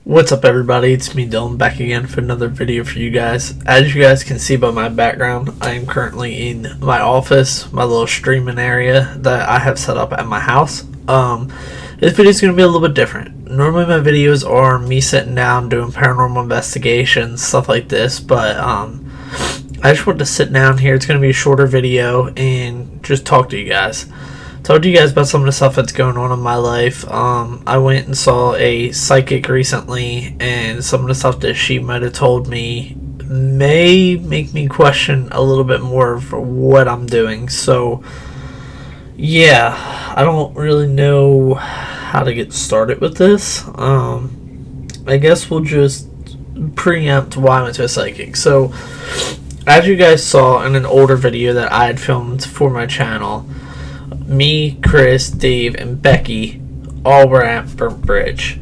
What's up, everybody? It's me, Dylan, back again for another video for you guys. As you guys can see by my background, I am currently in my office, my little streaming area that I have set up at my house. This video is going to be a little bit different. Normally my videos are me sitting down doing paranormal investigations, stuff like this, but I just wanted to sit down here. It's going to be a shorter video and just talk to you guys. Talk to you guys about some of the stuff that's going on in my life. I went and saw a psychic recently, and some of the stuff that she might have told me may make me question a little bit more for what I'm doing. So yeah, I don't really know how to get started with this. I guess we'll just preempt why I went to a psychic. So as you guys saw in an older video that I had filmed for my channel, me, Chris, Dave, and Becky all were at Burnt Bridge.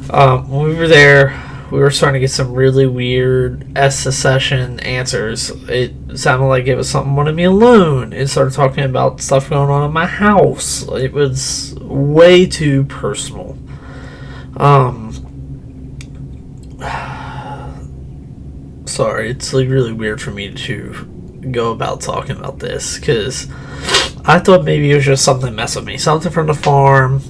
When we were there, we were starting to get some really weird secession answers. It sounded like it was something wanted me alone. It started talking about stuff going on in my house. It was way too personal. Sorry, it's like really weird for me to go about talking about this, because I thought maybe it was just something messing with me. Something from the farm,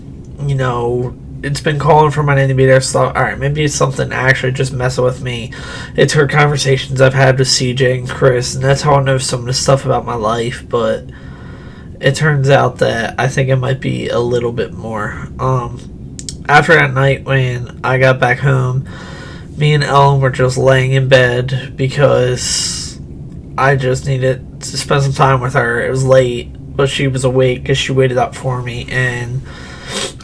you know, it's been calling for my name to be there. So, alright, maybe it's something actually just messing with me. It's her conversations I've had with CJ and Chris, and that's how I know some of the stuff about my life, but it turns out that I think it might be a little bit more. After that night when I got back home, me and Ellen were just laying in bed because I just needed to spend some time with her. It was late, but she was awake because she waited up for me, and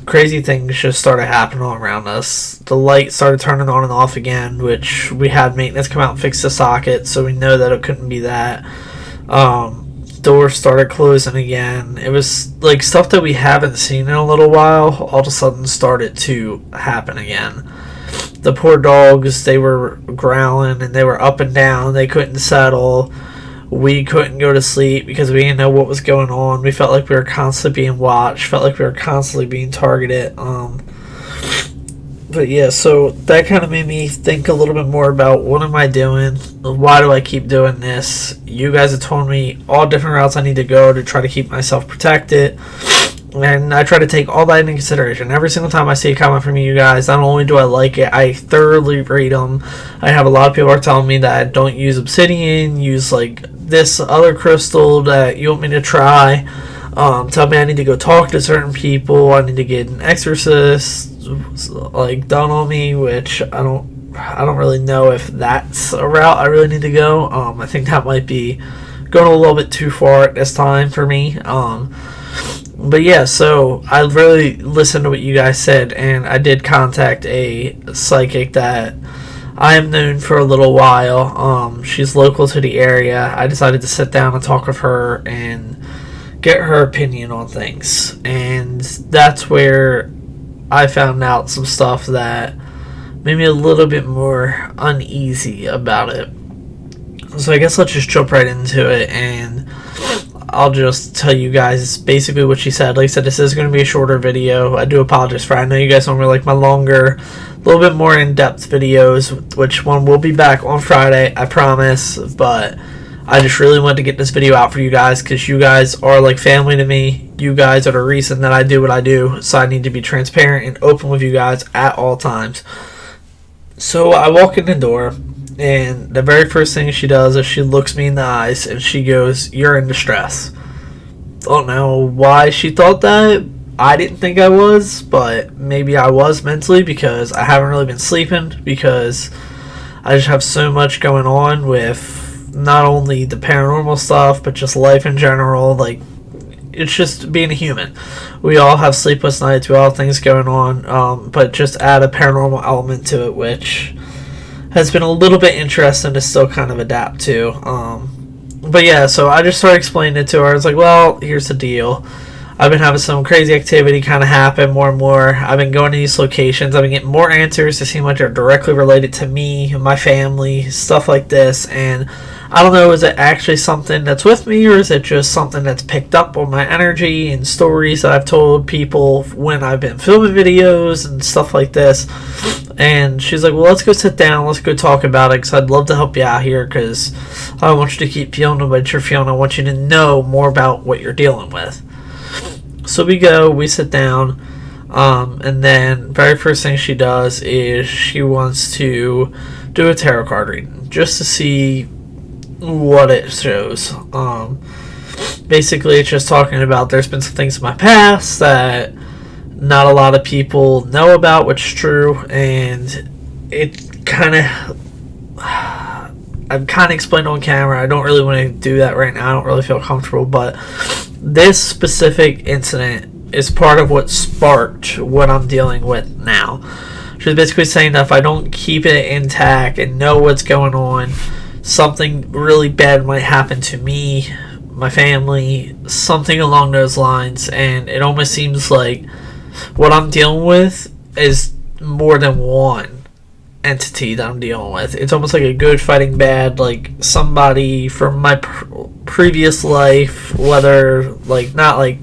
crazy things just started happening all around us. The light started turning on and off again, which we had maintenance come out and fix the socket, so we know that it couldn't be that. Doors started closing again. It was like stuff that we haven't seen in a little while all of a sudden started to happen again. The poor dogs, they were growling and they were up and down. They couldn't settle. We couldn't go to sleep because we didn't know what was going on. We felt like we were constantly being watched. Felt like we were constantly being targeted. But yeah, so that kind of made me think a little bit more about what am I doing? Why do I keep doing this? You guys have told me all different routes I need to go to try to keep myself protected. And I try to take all that into consideration. Every single time I see a comment from you guys, not only do I like it, I thoroughly read them. I have a lot of people are telling me that I don't use obsidian, use like this other crystal that you want me to try. Tell me I need to go talk to certain people. I need to get an exorcist like done on me, which I don't really know if that's a route I really need to go. I think that might be going a little bit too far at this time for me. But yeah, so I really listened to what you guys said, and I did contact a psychic that I am known for a little while. She's local to the area. I decided to sit down and talk with her and get her opinion on things. And that's where I found out some stuff that made me a little bit more uneasy about it. So I guess let's just jump right into it, and I'll just tell you guys basically what she said. Like I said, this is going to be a shorter video. I do apologize for it. I know you guys don't really like my longer, a little bit more in-depth videos, which one will be back on Friday, I promise. But I just really wanted to get this video out for you guys because you guys are like family to me. You guys are the reason that I do what I do, so I need to be transparent and open with you guys at all times. So I walk in the door, and the very first thing she does is she looks me in the eyes and she goes, "You're in distress." Don't know why she thought that. I didn't think I was, but maybe I was mentally because I haven't really been sleeping, because I just have so much going on with not only the paranormal stuff but just life in general. Like, it's just being a human. We all have sleepless nights, we all have things going on, but just add a paranormal element to it, which has been a little bit interesting to still kind of adapt to. But yeah, so I just started explaining it to her. I was like, well, here's the deal. I've been having some crazy activity kind of happen more and more. I've been going to these locations. I've been getting more answers that seem like they're directly related to me and my family, stuff like this. And I don't know, is it actually something that's with me, or is it just something that's picked up on my energy and stories that I've told people when I've been filming videos and stuff like this? And she's like, well, let's go sit down. Let's go talk about it, because I'd love to help you out here, because I don't want you to keep feeling what you're feeling. I want you to know more about what you're dealing with. So we sit down, and then very first thing she does is she wants to do a tarot card reading just to see what it shows. Basically, it's just talking about there's been some things in my past that not a lot of people know about, which is true, and it kind of I've kind of explained on camera. I don't really want to do that right now. I don't really feel comfortable, but this specific incident is part of what sparked what I'm dealing with now. She's basically saying that if I don't keep it intact and know what's going on, something really bad might happen to me, my family, something along those lines. And it almost seems like what I'm dealing with is more than one entity that I'm dealing with. It's almost like a good fighting bad, like somebody from my previous life, whether like not like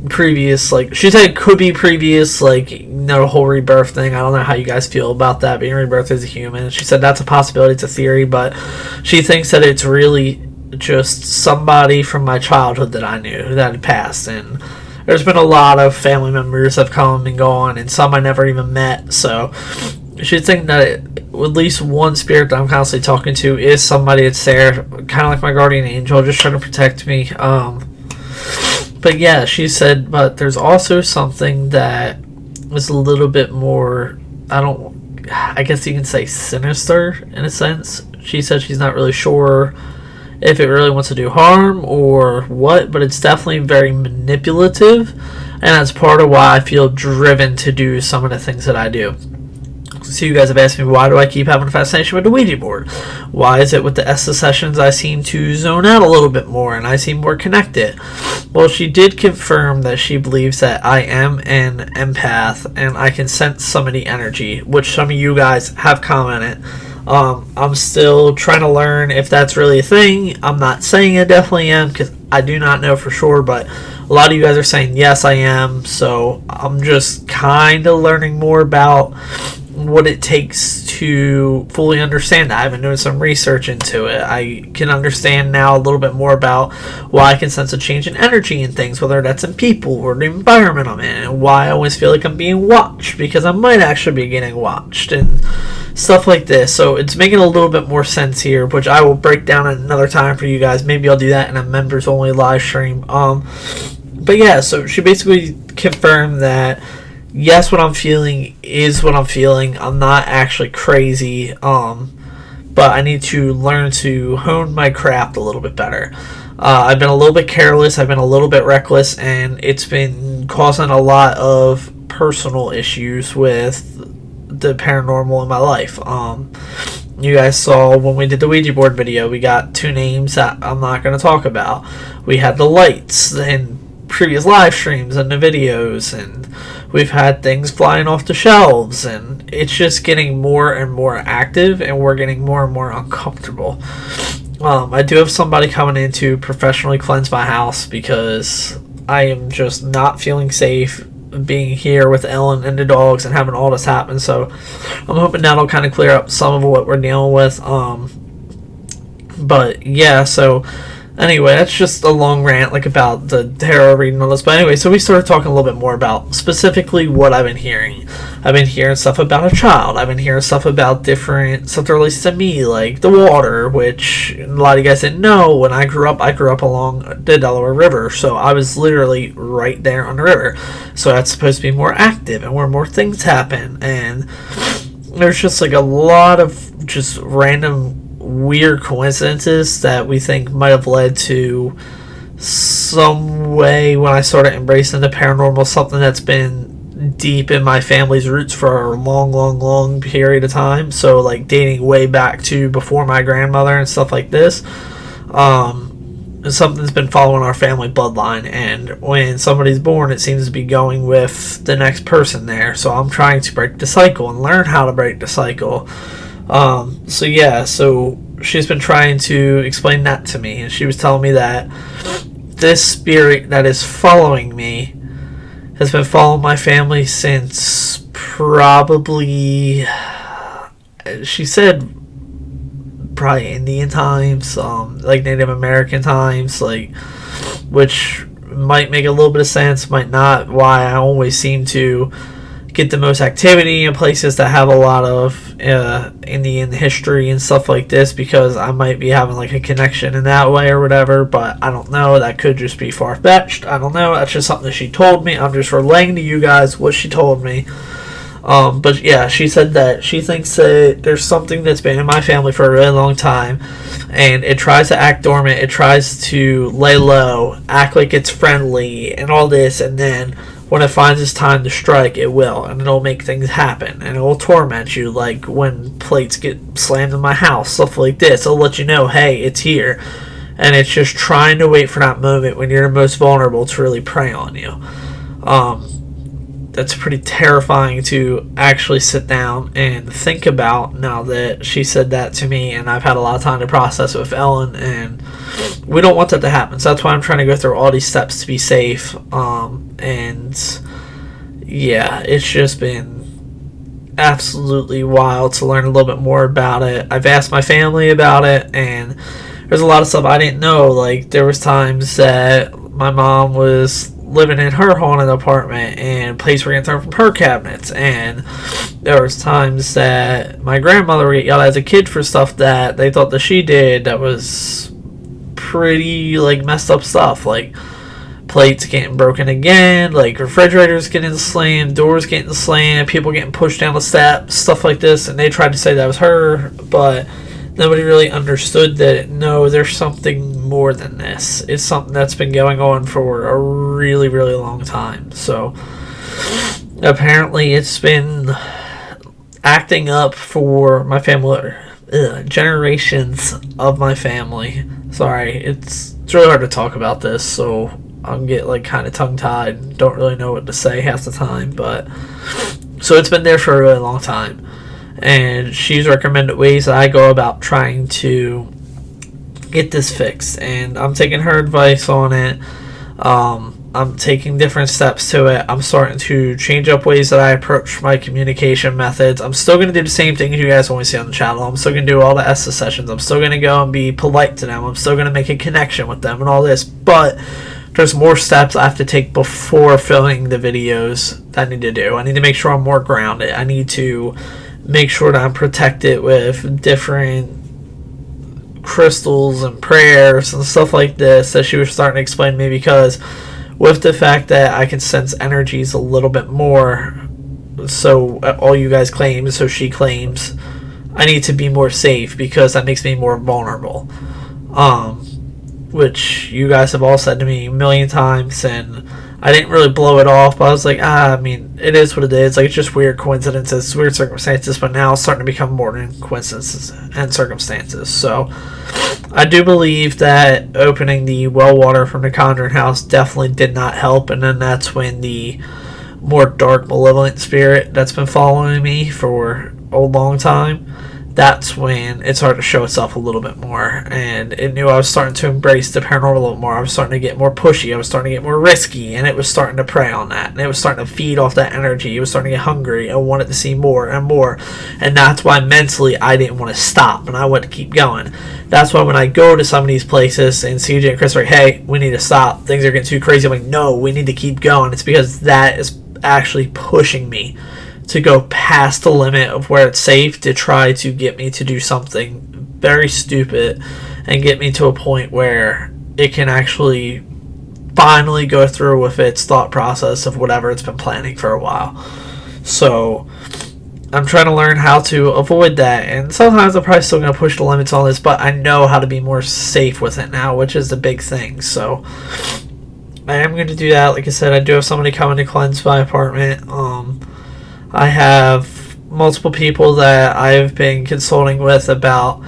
previous, like she said it could be previous, like, you know, the whole rebirth thing. I don't know how you guys feel about that, being rebirthed as a human. She said that's a possibility, it's a theory, but she thinks that it's really just somebody from my childhood that I knew that had passed. And there's been a lot of family members that have come and gone, and some I never even met. So she's thinking that at least one spirit that I'm constantly talking to is somebody that's there, kind of like my guardian angel, just trying to protect me. But yeah, she said, but there's also something that was a little bit more, I guess you can say sinister in a sense. She said she's not really sure if it really wants to do harm or what, but it's definitely very manipulative, and that's part of why I feel driven to do some of the things that I do. So you guys have asked me, why do I keep having a fascination with the Ouija board? Why is it with the Estes sessions I seem to zone out a little bit more and I seem more connected? Well, she did confirm that she believes that I am an empath and I can sense some of the energy, which some of you guys have commented. I'm still trying to learn if that's really a thing. I'm not saying I definitely am, because I do not know for sure, but a lot of you guys are saying yes, I am. So I'm just kind of learning more about what it takes to fully understand that. I've been doing some research into it. I can understand now a little bit more about why I can sense a change in energy in things, whether that's in people or the environment I'm in, and why I always feel like I'm being watched, because I might actually be getting watched and stuff like this. So it's making a little bit more sense here, which I will break down at another time for you guys. Maybe I'll do that in a members only live stream. But yeah, so she basically confirmed that yes, what I'm feeling is what I'm feeling. I'm not actually crazy, but I need to learn to hone my craft a little bit better. I've been a little bit careless, I've been a little bit reckless, and it's been causing a lot of personal issues with the paranormal in my life. You guys saw when we did the Ouija board video, we got 2 names that I'm not going to talk about. We had the lights and previous live streams and the videos, and we've had things flying off the shelves, and it's just getting more and more active, and we're getting more and more uncomfortable. I do have somebody coming in to professionally cleanse my house, because I am just not feeling safe being here with Ellen and the dogs and having all this happen. So I'm hoping that'll kind of clear up some of what we're dealing with. But yeah, so anyway, that's just a long rant like about the tarot reading and all this. But anyway, so we started talking a little bit more about specifically what I've been hearing. I've been hearing stuff about a child. I've been hearing stuff about different stuff that relates to me, like the water, which a lot of you guys didn't know. When I grew up along the Delaware River, so I was literally right there on the river. So that's supposed to be more active and where more things happen. And there's just like a lot of just random weird coincidences that we think might have led to some way when I started embracing the paranormal, something that's been deep in my family's roots for a long period of time. So like dating way back to before my grandmother and stuff like this. something's been following our family bloodline, and when somebody's born, it seems to be going with the next person there. So I'm trying to break the cycle and learn how to break the cycle. So she's been trying to explain that to me, and she was telling me that this spirit that is following me has been following my family since probably, she said, probably Indian times, like Native American times, like, which might make a little bit of sense, might not. Why I always seem to get the most activity in places that have a lot of Indian history and stuff like this, because I might be having like a connection in that way or whatever, but I don't know. That could just be far-fetched. I don't know. That's just something that she told me. I'm just relaying to you guys what she told me. But yeah, she said that she thinks that there's something that's been in my family for a really long time, and it tries to act dormant, it tries to lay low, act like it's friendly, and all this, and then when it finds its time to strike, it will, and it'll make things happen, and it will torment you, like when plates get slammed in my house, stuff like this. It'll let you know, hey, it's here, and it's just trying to wait for that moment when you're most vulnerable to really prey on you. That's pretty terrifying to actually sit down and think about now that she said that to me, and I've had a lot of time to process it with Ellen, and we don't want that to happen. So that's why I'm trying to go through all these steps to be safe. And yeah, it's just been absolutely wild to learn a little bit more about it. I've asked my family about it, and there's a lot of stuff I didn't know. Like, there was times that my mom was living in her haunted apartment and plates were getting thrown from her cabinets, and there was times that my grandmother would get yelled at as a kid for stuff that they thought that she did that was pretty like messed up stuff, like plates getting broken again, like refrigerators getting slammed, doors getting slammed, people getting pushed down the steps, stuff like this, and they tried to say that was her, but nobody really understood that, no, there's something more than this. It's something that's been going on for a really, really long time. So apparently it's been acting up for my family, generations of my family. Sorry, it's really hard to talk about this, so I'm getting like kind of tongue-tied and don't really know what to say half the time. But so it's been there for a really long time, and she's recommended ways that I go about trying to get this fixed, and I'm taking her advice on it. I'm taking different steps to it. I'm starting to change up ways that I approach my communication methods. I'm still going to do the same things you guys always see on the channel. I'm still going to do all the ESSA sessions. I'm still going to go and be polite to them. I'm still going to make a connection with them and all this, but there's more steps I have to take before filming the videos that I need to do. I need to make sure I'm more grounded. I need to make sure that I'm protected with different crystals and prayers and stuff like this that she was starting to explain to me, because with the fact that I can sense energies a little bit more, so all you guys claim, so she claims, I need to be more safe because that makes me more vulnerable, which you guys have all said to me a million times, and I didn't really blow it off, but I was like, I mean, it is what it is. Like, it's just weird coincidences, weird circumstances, but now it's starting to become more than coincidences and circumstances. So I do believe that opening the well water from the Conjuring House definitely did not help, and then that's when the more dark, malevolent spirit that's been following me for a long time, that's when it started to show itself a little bit more, and it knew I was starting to embrace the paranormal a little more. I was starting to get more pushy, I was starting to get more risky, and it was starting to prey on that, and it was starting to feed off that energy. It was starting to get hungry and wanted to see more and more, and that's why mentally I didn't want to stop, and I wanted to keep going. That's why when I go to some of these places and CJ and Chris are like, hey, we need to stop, things are getting too crazy, I'm like, no, we need to keep going. It's because that is actually pushing me to go past the limit of where it's safe, to try to get me to do something very stupid and get me to a point where it can actually finally go through with its thought process of whatever it's been planning for a while. So I'm trying to learn how to avoid that, and sometimes I'm probably still going to push the limits on this, but I know how to be more safe with it now, which is the big thing. So I am going to do that. Like I said, I do have somebody coming to cleanse my apartment. I have multiple people that I've been consulting with about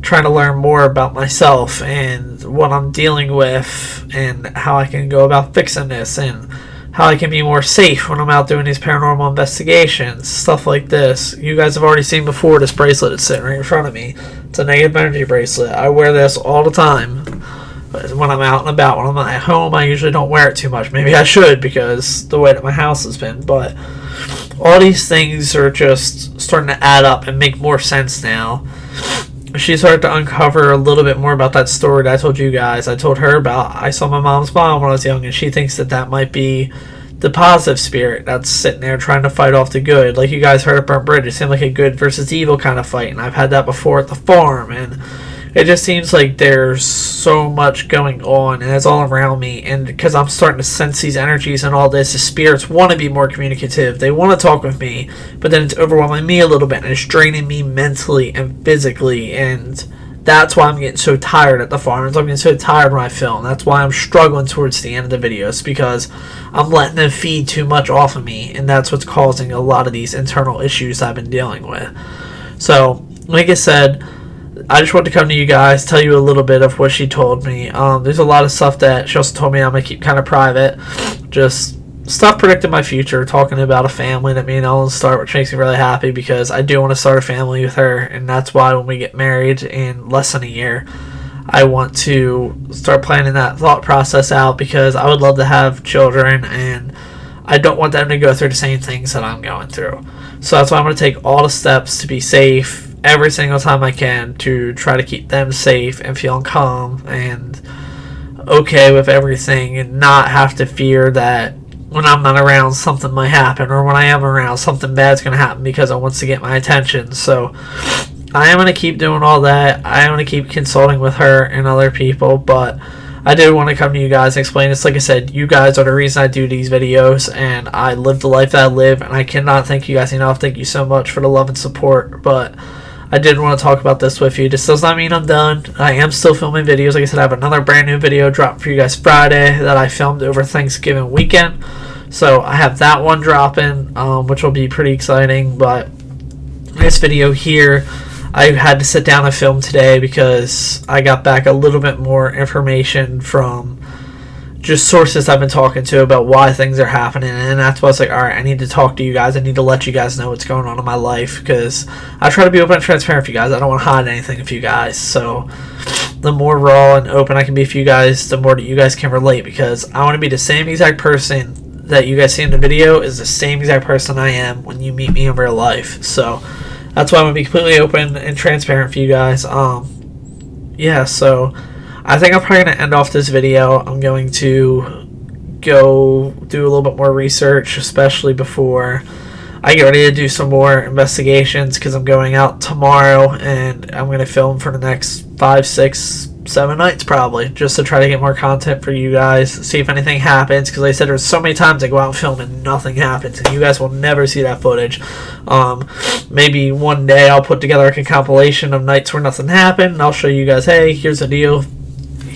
trying to learn more about myself and what I'm dealing with and how I can go about fixing this and how I can be more safe when I'm out doing these paranormal investigations, stuff like this. You guys have already seen before this bracelet that's sitting right in front of me. It's a negative energy bracelet. I wear this all the time when I'm out and about. When I'm at home, I usually don't wear it too much. Maybe I should, because the way that my house has been, but all these things are just starting to add up and make more sense now. She started to uncover a little bit more about that story that I told you guys. I told her about, I saw my mom's mom when I was young, and she thinks that that might be the positive spirit that's sitting there trying to fight off the good. Like you guys heard at Burnt Bridge, it seemed like a good versus evil kind of fight, and I've had that before at the farm, and it just seems like there's so much going on, and it's all around me. And because I'm starting to sense these energies and all this, the spirits want to be more communicative. They want to talk with me, but then it's overwhelming me a little bit, and it's draining me mentally and physically. And that's why I'm getting so tired at the farms. I'm getting so tired when I film. That's why I'm struggling towards the end of the videos, because I'm letting them feed too much off of me, and that's what's causing a lot of these internal issues I've been dealing with. So, like I said, I just wanted to come to you guys, tell you a little bit of what she told me. There's a lot of stuff that she also told me I'm going to keep kind of private. Just stuff predicting my future, talking about a family that me and Ellen start, which makes me really happy because I do want to start a family with her. And that's why when we get married in less than a year, I want to start planning that thought process out, because I would love to have children and I don't want them to go through the same things that I'm going through. So that's why I'm going to take all the steps to be safe every single time I can, to try to keep them safe and feeling calm and okay with everything, and not have to fear that when I'm not around something might happen, or when I am around something bad's going to happen because it wants to get my attention. So I am going to keep doing all that. I am going to keep consulting with her and other people, but I did want to come to you guys and explain this. Like I said, you guys are the reason I do these videos, and I live the life that I live, and I cannot thank you guys enough. Thank you so much for the love and support, but I did want to talk about this with you. This does not mean I'm done. I am still filming videos. Like I said, I have another brand new video dropped for you guys Friday that I filmed over Thanksgiving weekend. So I have that one dropping, which will be pretty exciting. But this video here, I had to sit down and film today because I got back a little bit more information from just sources I've been talking to about why things are happening, and that's why I was like, alright, I need to talk to you guys. I need to let you guys know what's going on in my life, because I try to be open and transparent with you guys. I don't want to hide anything with you guys. So the more raw and open I can be for you guys, the more that you guys can relate, because I want to be the same exact person that you guys see in the video is the same exact person I am when you meet me in real life. So that's why I'm going to be completely open and transparent for you guys. Yeah, so I think I'm probably going to end off this video. I'm going to go do a little bit more research, especially before I get ready to do some more investigations, because I'm going out tomorrow and I'm going to film for the next 5, 6, 7 nights probably, just to try to get more content for you guys, see if anything happens, because like I said, there's so many times I go out and film and nothing happens, and you guys will never see that footage. Maybe one day I'll put together like a compilation of nights where nothing happened, and I'll show you guys, hey, here's the deal,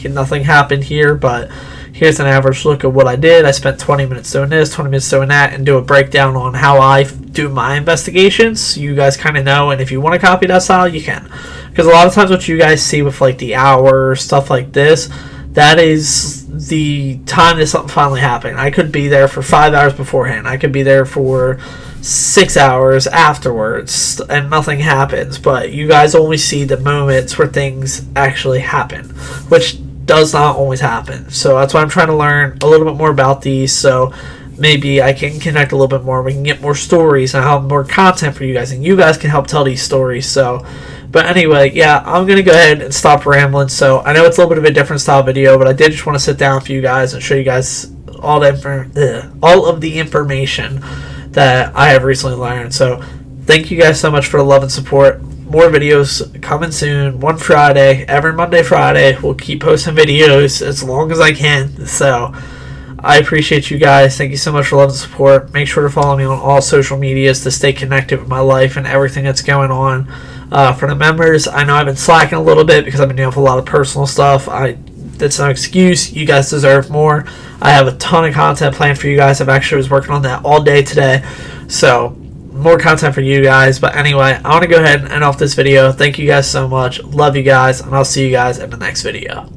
nothing happened here, but here's an average look of what I did. I spent 20 minutes doing this, 20 minutes doing that, and do a breakdown on how I do my investigations. You guys kind of know, and if you want to copy that style, you can. Because a lot of times what you guys see with like the hour, stuff like this, that is the time that something finally happened. I could be there for 5 hours beforehand. I could be there for 6 hours afterwards, and nothing happens. But you guys only see the moments where things actually happen, which does not always happen. So that's why I'm trying to learn a little bit more about these, so maybe I can connect a little bit more. We can get more stories and have more content for you guys, and you guys can help tell these stories. So, but anyway, yeah, I'm going to go ahead and stop rambling. So I know it's a little bit of a different style video, but I did just want to sit down for you guys and show you guys all of the information that I have recently learned. So thank you guys so much for the love and support. More videos coming soon, one Friday, every Monday, Friday. We'll keep posting videos as long as I can. So I appreciate you guys. Thank you so much for love and support. Make sure to follow me on all social medias to stay connected with my life and everything that's going on. For the members, I know I've been slacking a little bit because I've been doing a lot of personal stuff. That's no excuse. You guys deserve more. I have a ton of content planned for you guys. I've actually was working on that all day today. So more content for you guys. But anyway, I want to go ahead and end off this video. Thank you guys so much. Love you guys, and I'll see you guys in the next video.